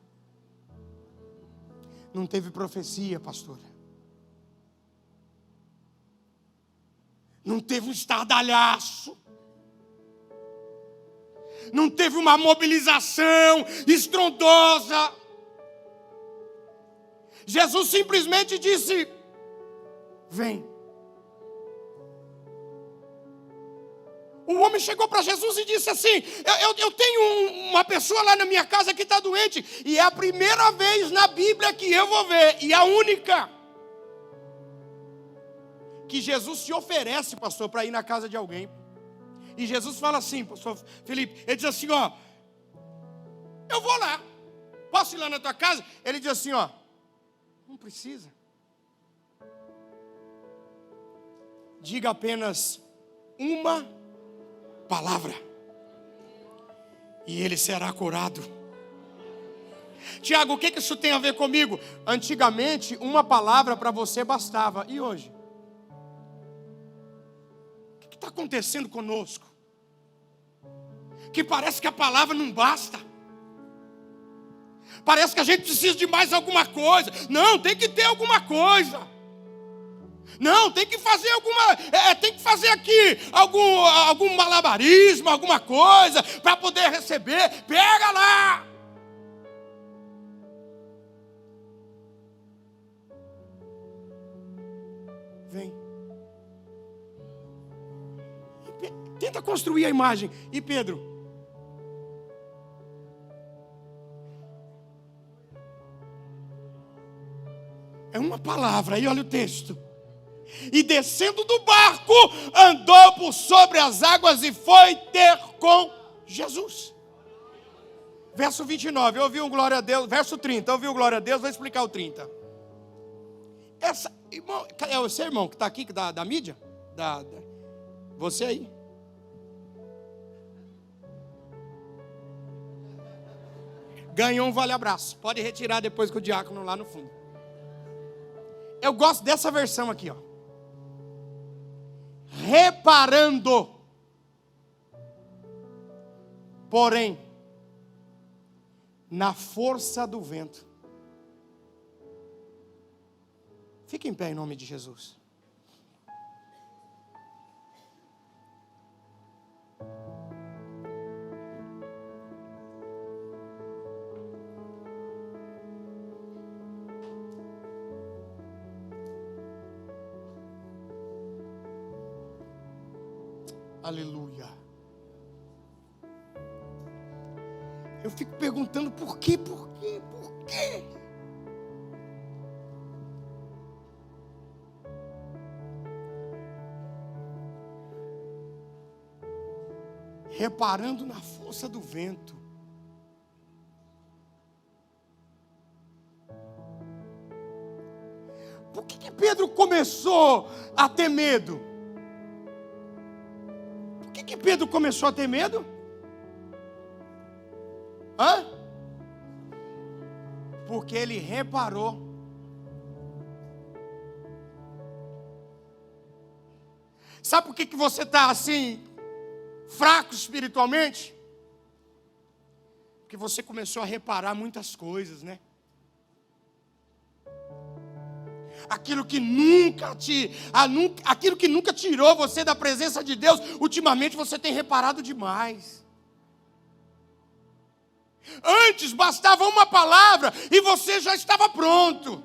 Não teve profecia, pastora. Não teve um estardalhaço. Não teve uma mobilização estrondosa. Jesus simplesmente disse, vem. O homem chegou para Jesus e disse assim, eu tenho uma pessoa lá na minha casa que está doente, e é a primeira vez na Bíblia que eu vou ver, e a única, que Jesus se oferece, pastor, para ir na casa de alguém. E Jesus fala assim, pastor Felipe, ele diz assim, ó, eu vou lá, posso ir lá na tua casa? Ele diz assim, ó, não precisa. Diga apenas uma palavra e ele será curado. Tiago, o que isso tem a ver comigo? Antigamente, uma palavra para você bastava, e hoje? O que está acontecendo conosco? Que parece que a palavra não basta. Parece que a gente precisa de mais alguma coisa. Não, tem que ter alguma coisa. Não, tem que fazer tem que fazer aqui algum malabarismo, alguma coisa para poder receber. Pega lá. Vem. Tenta construir a imagem. E Pedro? É uma palavra, aí olha o texto. E descendo do barco, andou por sobre as águas e foi ter com Jesus. Verso 29, ouviu um glória a Deus. Verso 30, ouviu glória a Deus, vou explicar o 30. Irmão, é você, irmão, que está aqui, da mídia? Você aí. ganhou um vale-abraço. Pode retirar depois com o diácono lá no fundo. Eu gosto dessa versão aqui, ó. Reparando, porém, na força do vento. Fique em pé em nome de Jesus. Aleluia. Eu fico perguntando por quê? Reparando na força do vento. Por que Pedro começou a ter medo? Por que Pedro começou a ter medo? Porque ele reparou. Sabe por que você está assim, fraco espiritualmente? Porque você começou a reparar muitas coisas, né? Aquilo que nunca tirou você da presença de Deus, ultimamente você tem reparado demais. Antes bastava uma palavra e você já estava pronto,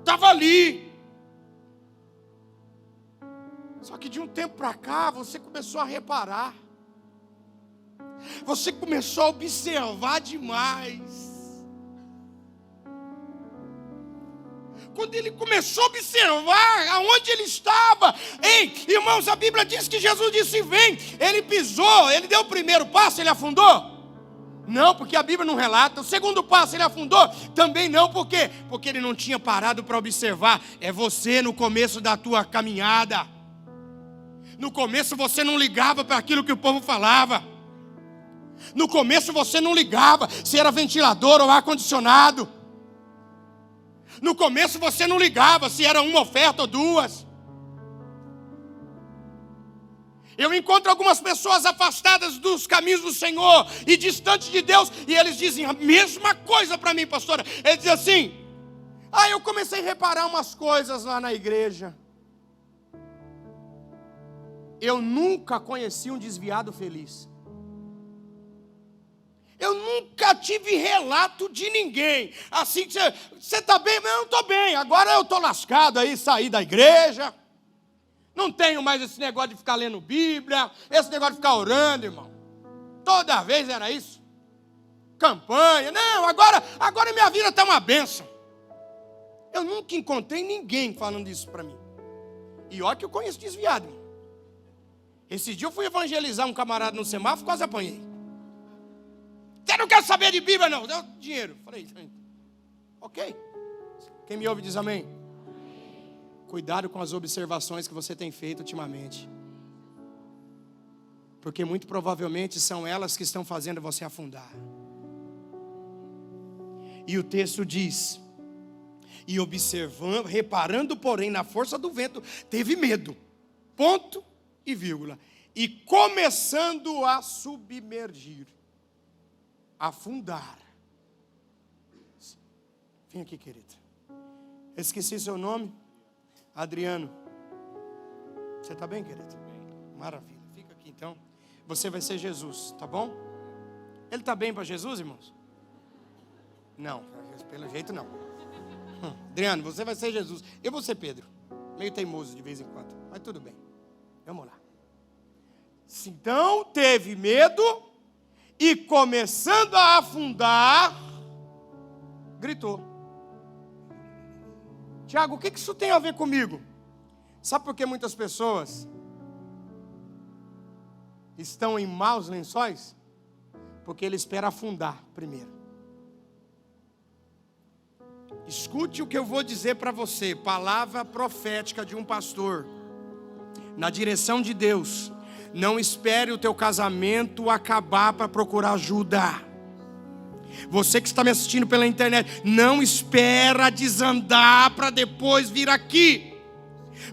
estava ali. Só que de um tempo para cá você começou a reparar, você começou a observar demais. Quando ele começou a observar aonde ele estava, irmãos, a Bíblia diz que Jesus disse: vem. Ele pisou, ele deu o primeiro passo, ele afundou? Não, porque a Bíblia não relata. O segundo passo ele afundou? Também não, por quê? Porque ele não tinha parado para observar. É você no começo da tua caminhada. No começo você não ligava para aquilo que o povo falava. No começo você não ligava se era ventilador ou ar-condicionado. No começo você não ligava se era uma oferta ou duas. Eu encontro algumas pessoas afastadas dos caminhos do Senhor e distantes de Deus, e eles dizem a mesma coisa para mim, pastora. Eles dizem assim: eu comecei a reparar umas coisas lá na igreja. Eu nunca conheci um desviado feliz. Eu nunca tive relato de ninguém. Assim que você está bem? Mas eu não estou bem. Agora eu estou lascado aí, saí da igreja. Não tenho mais esse negócio de ficar lendo Bíblia, esse negócio de ficar orando, irmão. Toda vez era isso. Campanha. Não, agora minha vida está uma bênção. Eu nunca encontrei ninguém falando isso para mim. E olha que eu conheço desviado, irmão. Esse dia eu fui evangelizar um camarada no semáforo, quase apanhei. Você não quer saber de Bíblia, não? Deu dinheiro. Falei, ok. Quem me ouve diz amém. Cuidado com as observações que você tem feito ultimamente. Porque muito provavelmente são elas que estão fazendo você afundar. E o texto diz: e observando, reparando, porém, na força do vento, teve medo. Ponto e vírgula. E começando a submergir. Afundar. Vem aqui, querida. Esqueci seu nome? Adriano. Você está bem, querido? Maravilha. Fica aqui então. Você vai ser Jesus, tá bom? Ele está bem para Jesus, irmãos? Não, pelo jeito não. Adriano, você vai ser Jesus. Eu vou ser Pedro. Meio teimoso de vez em quando. Mas tudo bem. Vamos lá. Então teve medo. E começando a afundar, gritou. Tiago, o que isso tem a ver comigo? Sabe por que muitas pessoas estão em maus lençóis? Porque ele espera afundar primeiro. Escute o que eu vou dizer para você. Palavra profética de um pastor. Na direção de Deus. Não espere o teu casamento acabar para procurar ajuda. Você que está me assistindo pela internet, não espera desandar para depois vir aqui.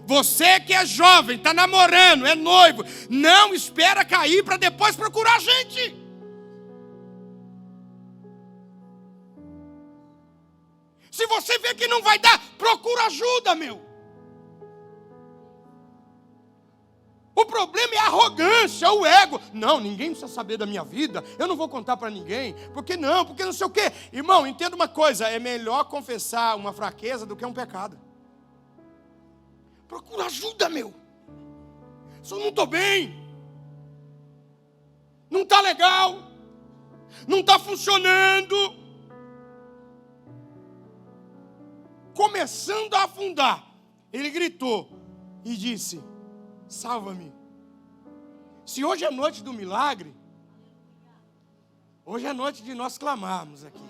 Você que é jovem, está namorando, é noivo, não espera cair para depois procurar a gente. Se você vê que não vai dar, procura ajuda, meu. O problema é a arrogância, o ego. Não, ninguém precisa saber da minha vida. Eu não vou contar para ninguém. Porque não sei o quê. Irmão, entenda uma coisa. É melhor confessar uma fraqueza do que um pecado. Procura ajuda, meu. Se eu não estou bem. Não está legal. Não está funcionando. Começando a afundar. Ele gritou e disse: salva-me. Se hoje é noite do milagre, hoje é noite de nós clamarmos aqui.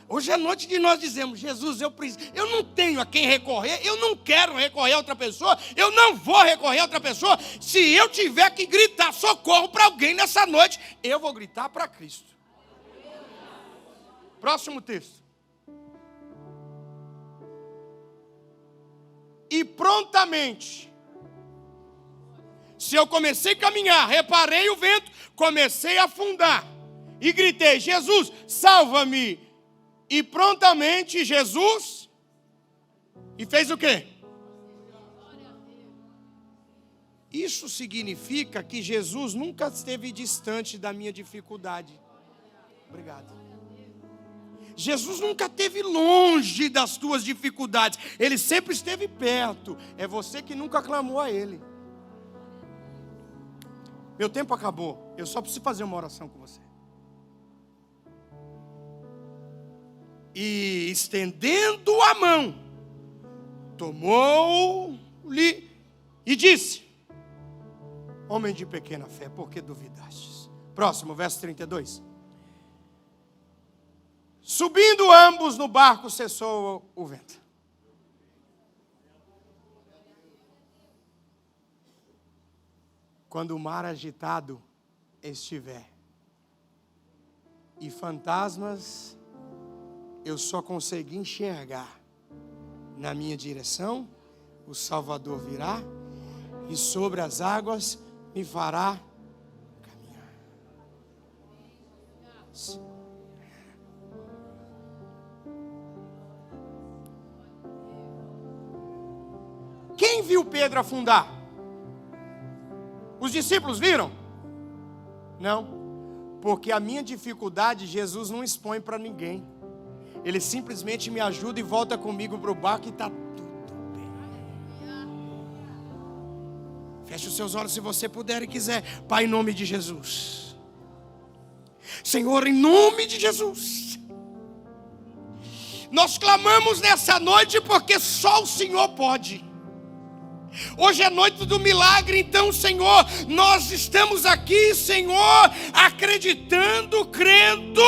Hoje é noite de nós dizermos: Jesus, eu não tenho a quem recorrer, eu não quero recorrer a outra pessoa, eu não vou recorrer a outra pessoa. Se eu tiver que gritar socorro para alguém nessa noite, eu vou gritar para Cristo. Próximo texto. E prontamente, se eu comecei a caminhar, reparei o vento, comecei a afundar e gritei: Jesus, salva-me. E prontamente Jesus, e fez o quê? Isso significa que Jesus nunca esteve distante da minha dificuldade. Obrigado. Jesus nunca esteve longe das tuas dificuldades. Ele sempre esteve perto. É você que nunca clamou a Ele. Meu tempo acabou. Eu só preciso fazer uma oração com você. E estendendo a mão, tomou-lhe e disse: homem de pequena fé, por que duvidastes? Próximo, verso 32. Subindo ambos no barco, cessou o vento. Quando o mar agitado estiver e fantasmas eu só consegui enxergar na minha direção, o Salvador virá e sobre as águas me fará caminhar. Quem viu Pedro afundar? Os discípulos viram? Não, porque a minha dificuldade Jesus não expõe para ninguém. Ele simplesmente me ajuda e volta comigo para o barco e está tudo bem. Feche os seus olhos se você puder e quiser. Pai, em nome de Jesus. Senhor, em nome de Jesus. Nós clamamos nessa noite porque só o Senhor pode. Hoje é noite do milagre, então, Senhor, nós estamos aqui, Senhor, acreditando, crendo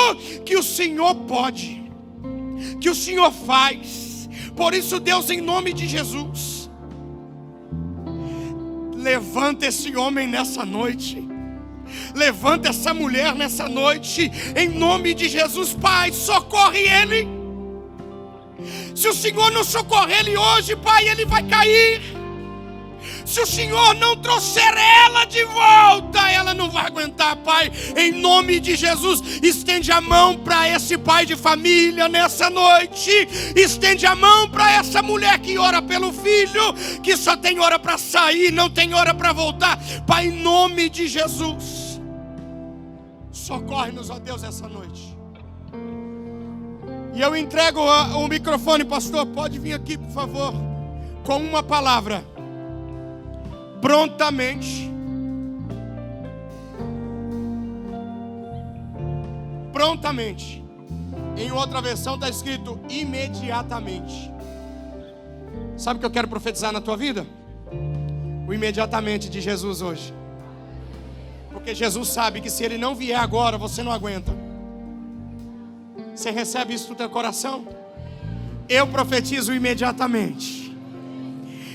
que o Senhor pode, que o Senhor faz. Por isso, Deus, em nome de Jesus, levanta esse homem nessa noite, levanta essa mulher nessa noite, em nome de Jesus. Pai, socorre ele. Se o Senhor não socorrer ele hoje, Pai, ele vai cair. Se o Senhor não trouxer ela de volta, ela não vai aguentar, Pai. Em nome de Jesus, estende a mão para esse pai de família nessa noite. Estende a mão para essa mulher que ora pelo filho, que só tem hora para sair, não tem hora para voltar. Pai, em nome de Jesus, socorre-nos, ó Deus, essa noite. E eu entrego o microfone, pastor, pode vir aqui, por favor, com uma palavra. Prontamente. Prontamente. Em outra versão está escrito imediatamente. Sabe o que eu quero profetizar na tua vida? O imediatamente de Jesus hoje. Porque Jesus sabe que se Ele não vier agora, você não aguenta. Você recebe isso no teu coração? Eu profetizo imediatamente.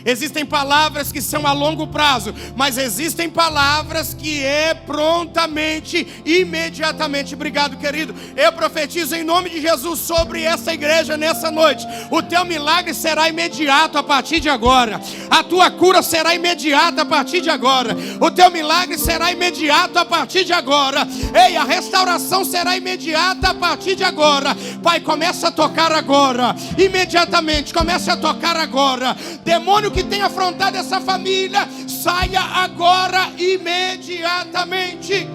Existem palavras que são a longo prazo, mas existem palavras que é prontamente, imediatamente. Obrigado, querido. Eu profetizo em nome de Jesus sobre essa igreja nessa noite. O teu milagre será imediato a partir de agora. A tua cura será imediata a partir de agora. O teu milagre será imediato a partir de agora. Ei, a restauração será imediata a partir de agora. Pai, começa a tocar agora. Imediatamente, começa a tocar agora. Demônio que tem afrontado essa família, saia agora, imediatamente.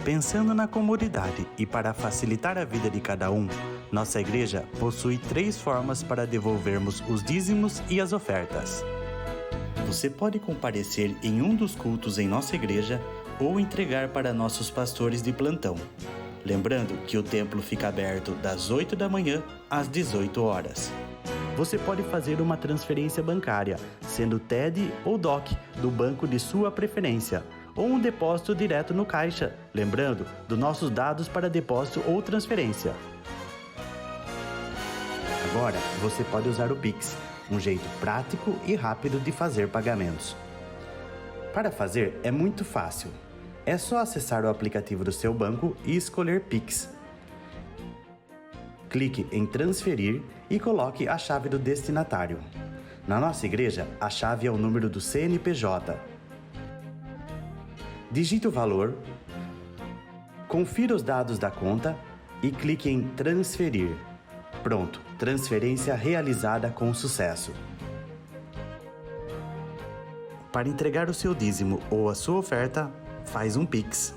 Pensando na comunidade e para facilitar a vida de cada um, nossa igreja possui 3 formas para devolvermos os dízimos e as ofertas. Você pode comparecer em um dos cultos em nossa igreja ou entregar para nossos pastores de plantão. Lembrando que o templo fica aberto das 8 da manhã às 18 horas. Você pode fazer uma transferência bancária, sendo TED ou DOC, do banco de sua preferência, ou um depósito direto no caixa, lembrando dos nossos dados para depósito ou transferência. Agora, você pode usar o Pix, um jeito prático e rápido de fazer pagamentos. Para fazer é muito fácil. É só acessar o aplicativo do seu banco e escolher Pix. Clique em transferir e coloque a chave do destinatário. Na nossa igreja, a chave é o número do CNPJ. Digite o valor, confira os dados da conta e clique em transferir. Pronto, transferência realizada com sucesso. Para entregar o seu dízimo ou a sua oferta, faz um Pix.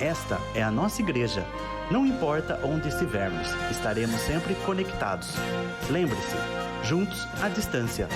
Esta é a nossa igreja. Não importa onde estivermos, estaremos sempre conectados. Lembre-se, juntos à distância.